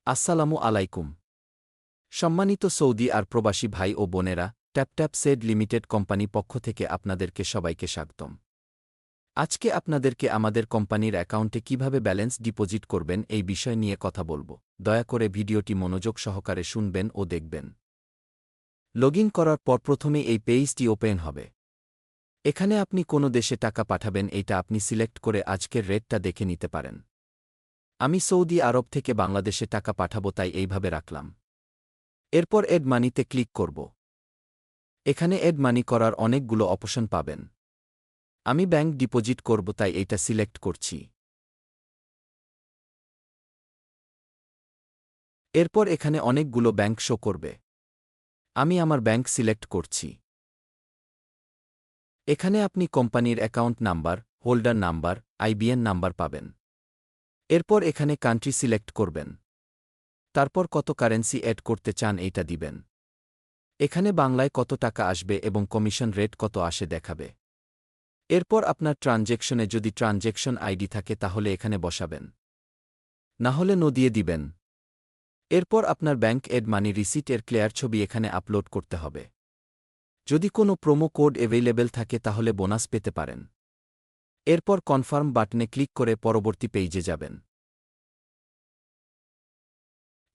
আসসালামু আলাইকুম। সম্মানিত সৌদি আর প্রবাসী ভাই ও বোনেরা, ট্যাপট্যাপ সেড লিমিটেড কোম্পানি পক্ষ থেকে আপনাদেরকে সবাইকে স্বাগতম। আজকে আপনাদেরকে আমাদের কোম্পানির অ্যাকাউন্টে কিভাবে ব্যালেন্স ডিপোজিট করবেন এই বিষয় নিয়ে কথা বলব। দয়া করে ভিডিওটি মনোযোগ সহকারে শুনবেন ও দেখবেন। লগইন করার পর প্রথমে এই পেজটি ওপেন হবে। এখানে আপনি কোনো দেশে টাকা পাঠাবেন এইটা আপনি সিলেক্ট করে আজকের রেটটা দেখে নিতে পারেন। আমি সৌদি আরব থেকে বাংলাদেশে টাকা পাঠাবো তাই এইভাবে রাখলাম। এরপর এড মানিতে ক্লিক করব। এখানে এড মানি করার অনেকগুলো অপশন পাবেন। আমি ব্যাংক ডিপোজিট করব তাই এইটা সিলেক্ট করছি। এরপর এখানে অনেকগুলো ব্যাংক শো করবে। আমি আমার ব্যাংক সিলেক্ট করছি। এখানে আপনি কোম্পানির account number, holder number, IBN number পাবেন। এরপর এখানে কান্ট্রি সিলেক্ট করবেন। তারপর কত কারেন্সি অ্যাড করতে চান এইটা দিবেন। এখানে বাংলায় কত টাকা আসবে এবং কমিশন রেট কত আসে দেখাবে। এরপর আপনার ট্রানজ্যাকশনে যদি ট্রানজ্যাকশন আইডি থাকে তাহলে এখানে বসাবেন, না হলে নো দিয়ে দিবেন। এরপর আপনার ব্যাংক এড মানি রিসিট এর ক্লিয়ার ছবি এখানে আপলোড করতে হবে। যদি কোনো প্রোমো কোড অ্যাভেইলেবল থাকে তাহলে বোনাস পেতে পারেন। এরপর কনফার্ম বাটনে ক্লিক করে পরবর্তী পেইজে যাবেন।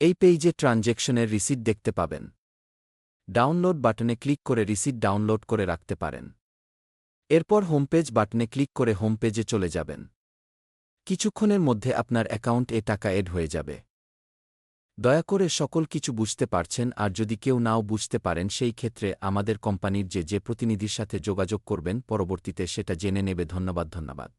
এই পেইজে ট্রানজ্যাকশনের রিসিট দেখতে পাবেন। ডাউনলোড বাটনে ক্লিক করে রিসিট ডাউনলোড করে রাখতে পারেন। এরপর হোমপেজ বাটনে ক্লিক করে হোমপেজে চলে যাবেন। কিছুক্ষণের মধ্যে আপনার অ্যাকাউন্টে টাকা এড হয়ে যাবে। দয়া করে সকল কিছু বুঝতে পারছেন, আর যদি কেউ নাও বুঝতে পারেন সেই ক্ষেত্রে আমাদের কোম্পানির যে প্রতিনিধির সাথে যোগাযোগ করবেন পরবর্তীতে সেটা জেনে নেবে। ধন্যবাদ।